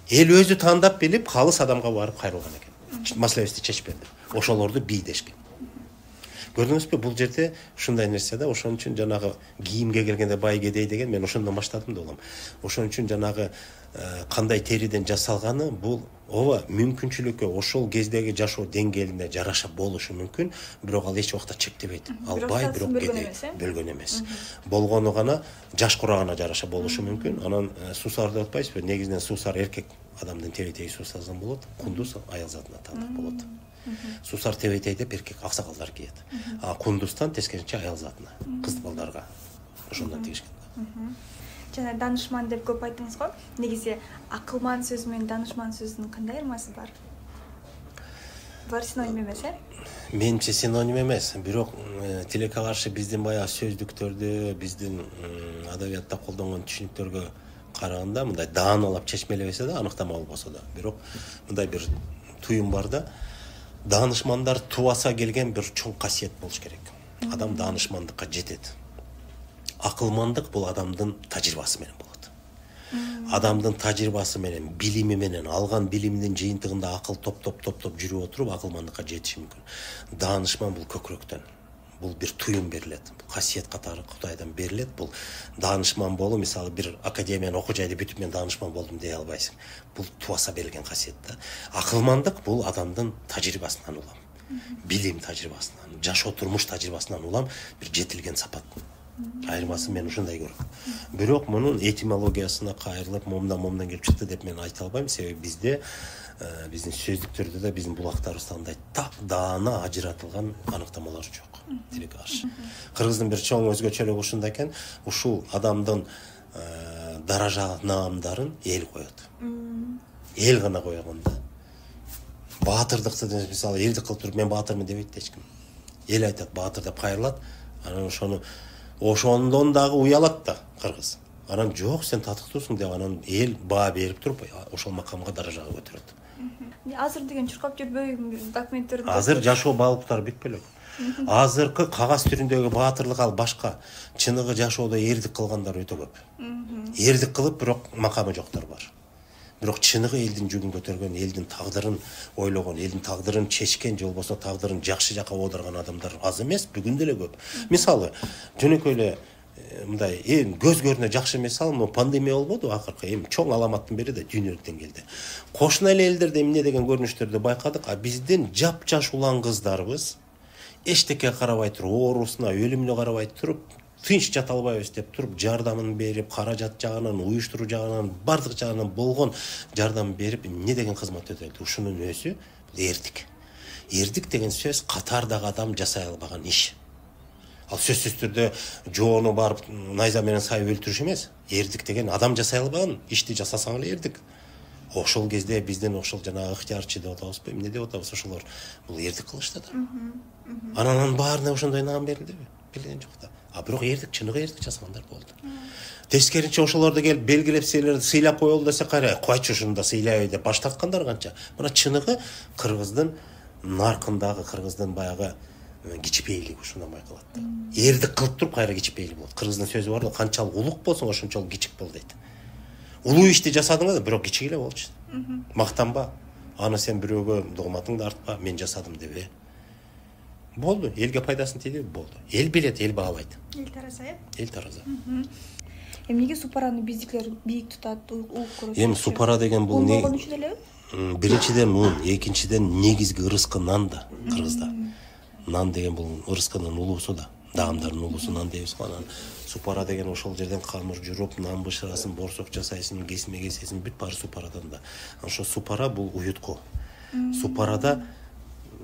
Эл өзү тандап билип, калыс адамга барып кайрылган экен. Маселебизди чечип берди. Ошолорду бий дешкен. Көрдүңүзбү, бул жерде ушундай нерсе да, ошон үчүн жанагы кийимге келгенде бай кедей деген мен ошондон баштадым да улам. Ошон үчүн жанагы кандай териден жасалганы бул ооба мүмкүнчүлүккө ошол кездеги жашоо деңгээлине жараша болушу мүмкүн, бирок ал эч убакта чектебейт. Ал бай, бирок кедей бөлгөн эмес. Болгону гана жаш курагына жараша болушу мүмкүн. Анан суусар деп атпайсызбы? Негизинен суусар эркек адамдын тебетеги суусардан болот, кундуз аял затына таандык болот. Суусар тебетей деп эркек аксакалдар кийет. Кундуздан тескерисинче аял затына, кыз балдарга ошондон тигишкен. Жана данышман деп көп айттыңыз го. Негизи акылман сөз менен данышман сөзүнүн кандай айырмасы бар? Булар синоним эмес, Менимче синоним эмес, бирок тилекке каршы биздин баягы сөздүктөрдү, биздин адабиятта колдонгон түшүнүктөргө караганда мындай даанылап чечмелебесе да, аныктама болбосо да, бирок мындай бир туюм бар да. Данышмандар тубаса келген бир чоң касиет болуш керек. Адам данышмандыкка жетет. Акылмандык бул адамдын тажрыйбасы менен болот. Адамдын тажрыйбасы менен, билими менен, алган билимдин жыйынтыгында акыл топ жүрүп отуруп акылмандыкка жетиши мүмкүн. Данышман бул көкүрөктөн. Бул бир туюм берилет. Бул касиет катары Кудайдан берилет. Бул данышман болуу, мисалы бир академияны окуу жайды бүтүп мен данышман болдум дей албайсың. Бул тубаса берилген касиет да. Акылмандык бул адамдын тажрыйбасынан улам. Билим тажрыйбасынан, жашоо турмуш тажрыйбасынан улам бир жетилген сапат. Айырмасы мен ушундай көрөм. Бирок мунун этимологиясына кайрылып, момдан келип чыкты деп мен айта албайм. Себеби бизде биздин сөздүктөрдө да, биздин булактарыбызда андай так даана ажыратылган аныктамалар жок. Тилекке каршы. Кыргыздын бир чоң өзгөчөлүгү ушунда экен, ушул адамдын даража наамдарын эл коет. Эл гана койгон да. Баатырдыкты мисалы элди кылып туруп мен баатырмын дебейт эч ким. Эл айтат баатыр деп кайрылат. Анан ошондон дагы уялат да кыргыз. Анан жок, сен татыктуусуң деп анан эл баа берип туруп ошол макамга даражага көтөрөт. Азыр деген чуркап жүрбөйбү документтерди? Азыр жашоо баалыктары бүт бөлөк. Азыркы кагаз түрүндөгү баатырлык ал башка. Чыныгы жашоодо эрдик кылгандар өтө көп. Эрдик кылып, бирок макамы жоктор бар. Бирок чыныгы элдин жүгүн көтөргөн, элдин тагдырын ойлогон, элдин тагдырын чечкен, же болбосо тагдырын жакшы жака оодарган адамдар аз эмес, бүгүн деле көп. Мисалы, жөнөкөй эле мындай эң көз көрүнө жакшы мисал пандемия болбоду акыркы, эми чоң аламаттын бири да дүйнөлүк деңгээлде. Кошуна эле элдерде эмне деген көрүнүштөрдү байкадык, биздин жапжаш улан кыздарыбыз эчтеке карабай туруп, оорусуна, өлүмүнө карабай туруп, тынч жата албайбыз деп туруп, жардамын берип, каражат жагынан, уюштуруу жагынан, бардык жагынан болгон жардам берип, эмне деген кызмат өтөдү. Ушунун өзү Эрдик. Эрдик деген сөз катардагы адам жасай албаган иш. Ал сөзсүз түрдө жоону барып найза менен сайып өлтүрүш эмес. Эрдик деген адам жасай албаган ишти жасасаң эле эрдик. Ошол кезде бизден ошол жана ыктыярчы деп атабызбы, эмне деп атабыз, ошолор бул эрдик кылышты да. Анан баарына ошондой наам берилдиби? Билген жок да. А бирок эрдик, чыныгы эрдик жасагандар болду. Тескеринче ошолорду келип белгилеп сыйлап коелу десе кайра, койчу ушуну да сыйлайбы деп баш тарткандар канча. Мына чыныгы кыргыздын наркындагы, кыргыздын баягы кичпейлиги ушундан байкалат да. Эрдик кылып туруп кайра кичпейли болот. Кыргыздын сөзү бар да, канчалык улук болсоң ошончолук кичик бол дейт. Улуу ишти жасадың да, бирок кичик эле болчу. Мактанба. Аны сен бирөөгө догматыңды артпа, мен жасадым дебе. Болду, элге пайдасын тийди, болду. Эл билет, эл баалайт. Эл тараза, Эл тараза. Эмнеге супараны биздикилер бийик тутат, угуп көрөт? Эми супара деген бул не? Болгон үчүн элеби? Биринчиден ун, экинчиден негизги ырыскы нан да кыргызда. Нан деген бул ырыскынын улуусу да, даамдардын улуусу нан дейбиз го. Анан супара деген ошол жерден камыр журуп, нан бышырасын, борсок жасайсың, кесме кесесиң, бүт баары супарадан да. Ошо супара бул уютку. Супарада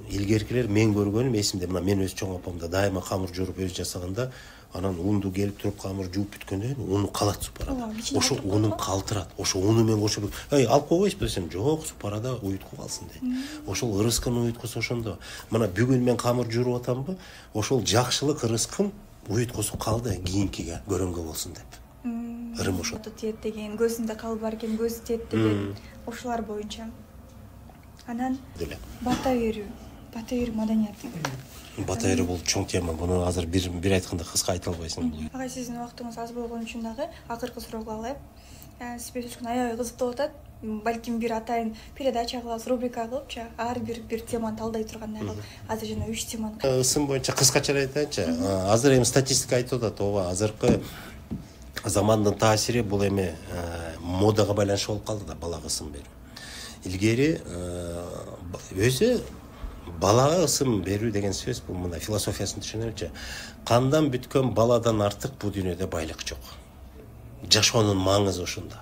илгеркилер мен көргөнүм эсимде, мына мен өз чоң апамда дайыма камыр журуп өз жасаганда, анан унду келип туруп камыр жууп бүткөндөн уну калат супарада. Ошо унун калтырат. Ошо уну менен кошуп, алып койбойсузбу десем, жок, супарада уютку калсын дейт. Ошол ырыскынын уюткусу ошондо. Мына бүгүн мен камыр жууруп атамбы, ошол жакшылык ырыскын уюткусу калды кийинкиге көрөнгө болсун деп. Ырым ошо. Тиет деген, көзүндө кал бар экен, көзү тиет деген, ошолар боюнча. Анан бата берүү маданияты. Бата берүү бул чоң тема. Буну азыр бир айтканда кыска айта албайсың. Ага, сиздин убактыңыз аз болгон үчүн дагы акыркы суроо алайын. Спецүчкүн аябай кызыктуу атат. Балким бир атайын передача кылабыз, рубрика кылыпчы, ар бир теманы талдай тургандай кылып, азыр жана 3 теманы. Ысым боюнча кыскача айтайынчы. Азыр эми статистика айтып атат, ооба, азыркы замандын таасири бул эми модага байланыштуу болуп калды да, балага ысым берүү. Илгери өзү балага ысым берүү деген сөз бул мына философиясын түшүнөлүчү. Кандан бүткөн баладан артык бул дүйнөдө байлык жок. Жашоонун маңызы ушунда.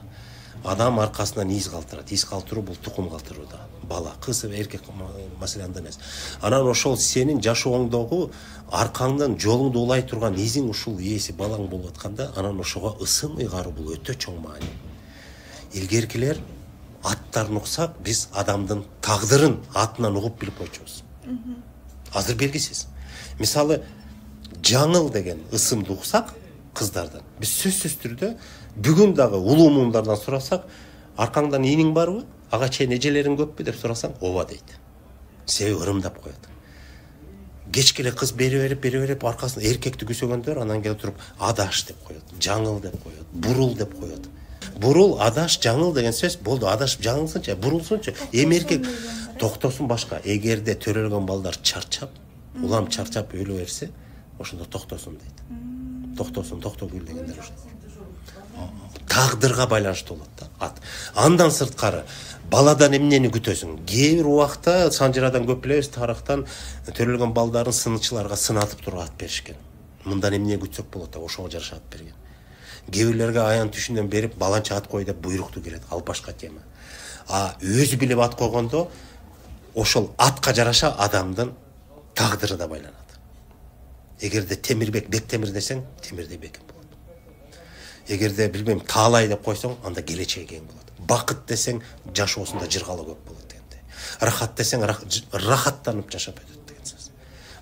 Адам аркасынан из калтырат. Из калтыруу бул тукум калтыруу да. Бала, кыз, эркек маселе анда эмес. Анан ошол сенин жашооңдогу аркаңдан жолуңду улай турган изиң ушул ээси балаң болуп атканда, анан ошого ысым ыйгаруу бул өтө чоң маани. Илгеркилер аттарын уксак, биз адамдын тагдырын атынан угуп билип койчубуз. Азыр белгисиз. Мисалы, жаңыл деген ысымды уксак кыздардан, биз сөзсүз түрдө бүгүн дагы улуу муундардан сурасак, аркаңдан ийниң барбы? Ага чейин эжелериң көппү деп сурасаң, ооба дейт. Себеби ырымдап коет. Кечке эле кыз бере берип аркасынан эркекти күсөгөндөр анан келип туруп адаш деп коет, жаңыл деп коет, бурул деп коет. Бурул, адаш, жаңыл деген сөз болду. Адаш жаңылсынчы, бурулсунчу. Эми эркек токтосун башка. Эгерде төрөлгөн балдар чарчап, улам чарчап өлө берсе, ошондо токтосун дейт. Токтосун, токтогүл дегендер ошо. Тагдырга байланыштуу болот да. Андан сырткары баладан эмнени күтөсүң? Кээ бир убакта санжырадан көп билебиз, тарыхтан төрөлгөн балдарын сынычыларга сынатып туруп ат беришкен. Мындан эмне күтсөк болот деп ошого жараша ат берген. Кээ бирлерге аян түшүнөн берип, баланча ат кой деп буйрукту берет. Ал башка тема. Өзү билип ат койгондо ошол атка жараша адамдын тагдыры да байланат. Эгерде Темирбек Бектемир десең, Темирдей бекем болот. Эгерде билбейм Таалай деп койсоң, анда келечеги кең болот. Бакыт десең, жашоосунда жыргалы көп болот дегенде. Рахат десең, рахаттанып жашап өтөт деген сөз.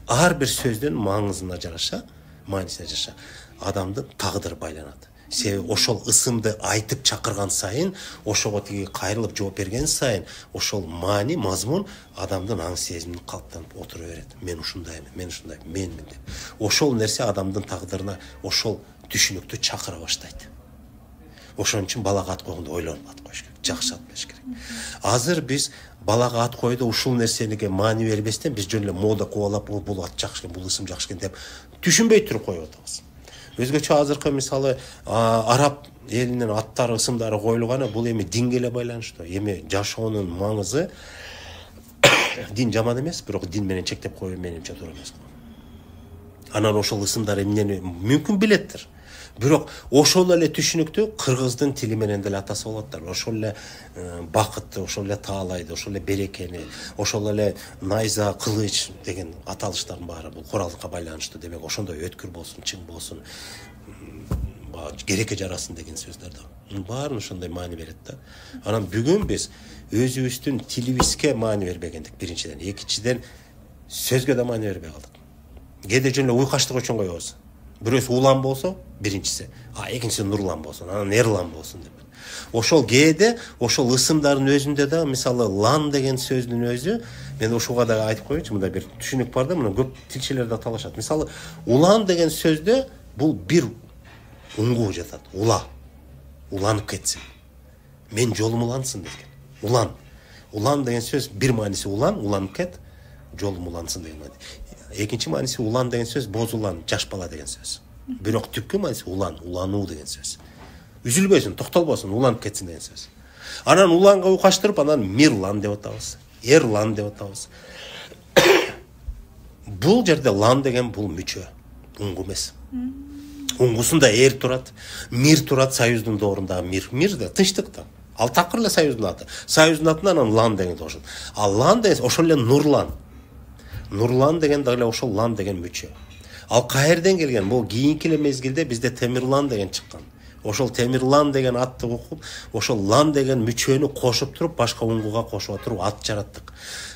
Ар бир сөздүн маңызына жараша, маанисине жараша адамдын тагдыры байланат. Себеби ошол ысымды айтып чакырган сайын, ошого тиги кайрылып жооп берген сайын, ошол маани, мазмун адамдын аң сезимин калыптанып отура берет. Мен ушундаймын, менмин деп. Ошол нерсе адамдын тагдырына ошол түшүнүктү чакыра баштайт. Ошон үчүн балага ат койгондо ойлонуп ат коюш керек, жакшы ат бериш керек. Азыр биз балага ат койду ушул нерсеге маани бербестен биз жөн эле мода кубалап, бул ат жакшы экен, бул ысым жакшы экен деп түшүнбөй туруп коюп атабыз. Өзгөчө азыркы мисалы араб элинин аттары, ысымдары коюлганы бул эми динге эле байланыштуу. Эми жашоонун маңызы дин жаман эмес, бирок дин менен чектеп коюу менимче туура эмес. Анан ошол ысымдар эмнени мүмкүн билеттир. Бирок ошол эле түшүнүктү кыргыздын тили менен деле атаса болот. Ошол эле бакытты, ошол эле таалайды, ошол эле берекени, ошол эле найза, кылыч деген аталыштардын баары бул куралдыкка байланыштуу. Демек ошондой өткүр болсун, чың болсун, керекке жарасын деген сөздөр да. Баарын ошондой маани берет да. Анан бүгүн биз өзүбүздүн тилибизге маани бербегендик биринчиден, экинчиден сөзгө да маани бербей калдык. Кээде жөн эле уйкаштык үчүн коебуз. Бирөөсү улан болсо, биринчиси, экинчиси нурлан болсун, анан эрлан болсун деп. Ошол кээде ошол ысымдардын өзүндө да, мисалы лан деген сөздүн өзү, мен ушуга да айтып коеюнчу, мында бир түшүнүк бар да, мына көп тилчилер да талашат. Мисалы улан деген сөздө бул бир уңгуу жатат. Уланып кетсин. Мен жолум улансын деген. Улан деген сөз бир мааниси уланып кет, жолум улансын деген маани. Экинчи мааниси улан деген сөз боз улан, жаш бала деген сөз. Бирок түпкү мааниси улануу деген сөз. Үзүлбөсүн, токтолбосун, уланып кетсин деген сөз. Анан уланга уйкаштырып, анан мирлан деп атабыз, эрлан деп атабыз. Бул жерде лан деген бул мүчө, уңгу эмес. Уңгусунда эр турат, мир турат, союздун доорундагы мир да тынчтык да. Ал такыр эле союздун аты. Союздун атынан анан лан деген кошулат. Ал лан деген ошол эле нурлан. Нурлан деген дагы ошол лан деген мүчө. Ал каерден келген? Бул кийинки эле мезгилде бизде Темирлан деген чыккан. Ошол Темирлан деген атты окуп, ошол лан деген мүчөнү кошуп туруп, башка уңгуга кошуп туруп ат жараттык.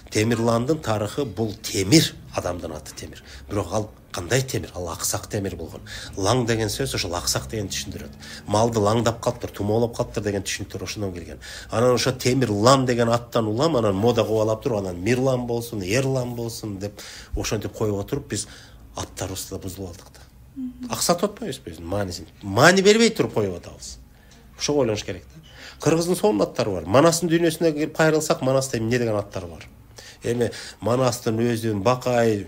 Темирландын тарыхы бул темир, адамдын аты темир. Бирок ал кандай темир? Ал аксак темир болгон. Лаң деген сөз ошол аксак деген түшүндүрөт. Малды лаңдап калыптыр, тумоолоп калыптыр деген түшүнүктөр ошондон келген. Анан ошо Темирлан деген аттан улам, анан мода кубалап туруп, анан Мирлан болсун, Эрлан болсун деп ошентип коюп отуруп биз аттарыбызды бузуп алдык да. Аксатып атпайбыз биз маанисин. Маани бербей туруп коюп атабыз. Ошого ойлонуш керек да. Кыргыздын сонун аттары бар. Манастын дүйнөсүнө келип кайрылсак, Манаста эмне деген аттар бар. Эми Манастын өзүн Бакай,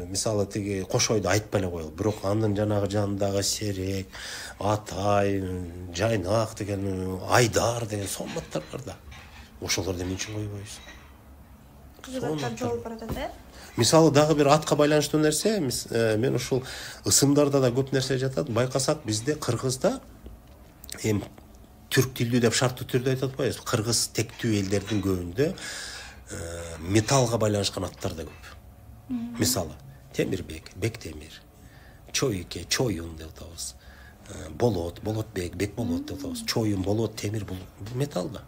мисалы тиги Кошойду айтпай эле коелу. Бирок анын жанагы жанындагы Серек, Атай, Жайнак деген, Айдар деген сонун аттар бар да. Ошолорду эмне үчүн койбойбуз? Кызыктар жол баратат, э? Мисалы дагы бир атка байланыштуу нерсе, мен ушул ысымдарда да көп нерсе жатат. Байкасак бизде Кыргызда эми түрк тилдүү деп шарттуу түрдө айтып атпайбыз. Кыргыз тектүү элдердин көбүндө металлга байланышкан аттар да көп. Мисалы Темирбек, Бектемир, Чойке, Чоюн деп атабыз. Болотбек, Бекболот деп атабыз. Чоюн, Болот, Темир бул металл да.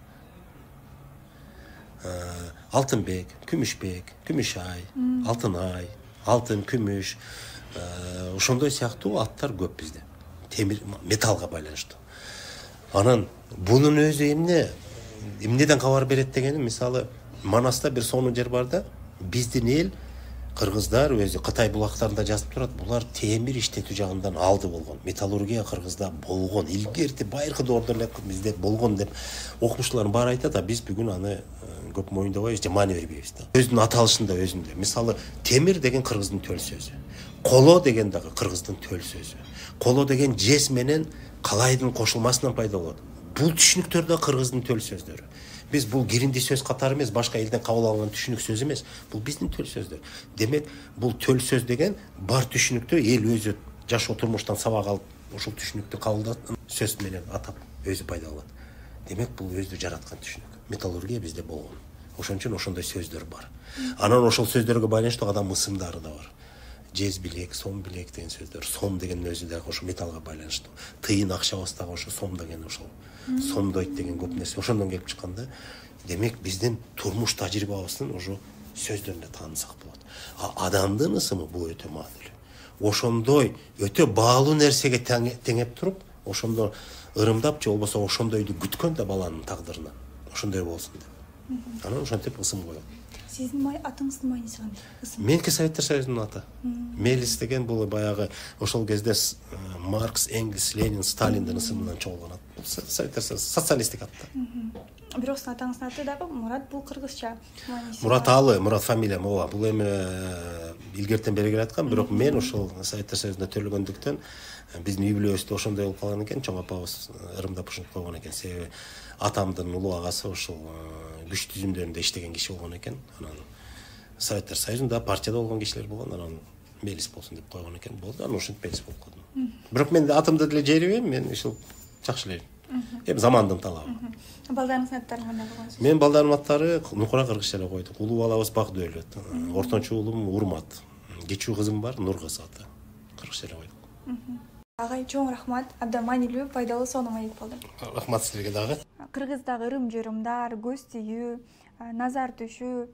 Алтынбек, Күмүшбек, Күмүшай, Алтынай, Алтын, Күмүш, ошондой сыяктуу аттар көп бизде. Темир, металлга байланыштуу. Анан бунун өзү эмнеден кабар берет дегени, мисалы Манаста бир сонун жер бар да, биздин эл кыргыздар өзү Кытай булактарында жазып турат, булар темир иштетүү жагынан алды болгон. Металлургия Кыргызда болгон, илгерти байыркы доордон эле бизде болгон деп окумуштуулардын баары айтат, а биз бүгүн аны көп моюндабайбыз, же маани бербейбиз да. Өзүнүн аталышында өзүндө. Мисалы темир деген кыргыздын төл сөзү. Коло деген дагы кыргыздын төл сөзү. Коло деген жез менен калайдын кошулмасынан пайда болот. Бул түшүнүктөр да кыргыздын төл сөздөрү. Биз бул киринди сөз катары эмес, башка элден кабыл алган түшүнүк сөз эмес. Бул биздин төл сөздөр. Демек, бул төл сөз деген бар түшүнүктө эл өзү жашоо турмуштан сабак алып, ошол түшүнүктү кабылдап, сөз менен атап өзү пайда кылат. Демек, бул өзү жараткан түшүнүк. Металлургия бизде болгон. Ошон үчүн ошондой сөздөр бар. Анан ошол сөздөргө байланыштуу адам ысымдары да бар. Жез билек, сом билек деген сөздөр. Сом деген өзү да ошо металлга байланыштуу. Тыйын акчабыз дагы ошо сом деген ошол. Сомдойт деген көп нерсе ошондон келип чыкканда. Демек, биздин турмуш тажрыйбабыздын ошо сөздөрүнө таанысак болот. Адамдын ысымы бул өтө маанилүү. Ошондой өтө баалуу нерсеге теңеп туруп, ошондо ырымдап же болбосо ошондойду күткөн да баланын тагдырына. Ошондой болсун деп. Анан ошентип ысым коет. Сиздин атыңыздын мааниси кандай? Меники Советтер Союзунун аты. Мелис деген бул баягы ошол кезде Маркс, Энгельс, Ленин, Сталиндин ысымынан чогулган ат. Советтер Союзу социалисттик ат да. Бирок сиздин атаңыздын аты дагы Мурат, бул кыргызча мааниси. Мурат Алы, Мурат фамилиям, ооба. Бул эми илгертен бери келаткан, бирок мен ошол Советтер Союзунда төлөгөндүктөн биздин үй бүлөбүздө ошондой болуп калган экен, чоң апабыз ырымдап ушинтип койгон экен. Себеби атамдын улуу агасы ошол күч түзүмдөрүндө иштеген киши болгон экен. Анан Советтер Союзунда партияда болгон кишилер болгон. Анан мелис болсын деп койгон экен. Болду, анан ошентип мелис болуп калдым. Бирок мен атымды деле жээребейм, мен ушул жакшы эле. Эми замандын талабы. Балдарыңыздын аттарын кандай койгонсуз? Мен балдарымдын аттары Нукура Кыргызча эле койдук. Улуу балабыз Бакдөөлөт, ортончу уулум Урмат, кичүү кызым бар Нургыз аты. Кыргызча эле койдук. Агай, чоң рахмат. Абдан маанилүү, пайдалуу сонун маек болду. Рахмат силерге дагы. Кыргыздагы ырым-жырымдар, көз тигүү, назар түшүү,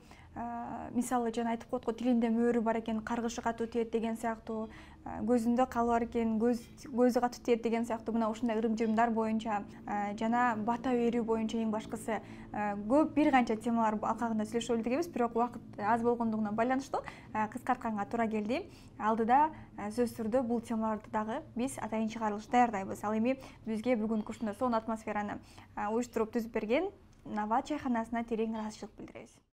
мисалы жана айтып коет го, тилинде мөөрү бар экен, каргышы катуу тиет деген сыяктуу, көзүндө калы бар экен, көзү катуу тиет деген сыяктуу мына ушундай ырым-жырымдар боюнча жана бата берүү боюнча эң башкысы көп бир канча темалар алкагында сүйлөшө элдик эмес, бирок убакыт аз болгондугуна байланыштуу кыскартканга туура келди. Алдыда сөзсүз түрдө бул темаларды дагы биз атайын чыгарылыш даярдайбыз. Ал эми бизге бүгүнкү ушундай сонун атмосфераны уюштуруп түзүп берген Нава чайханасына терең ыраазычылык билдиребиз.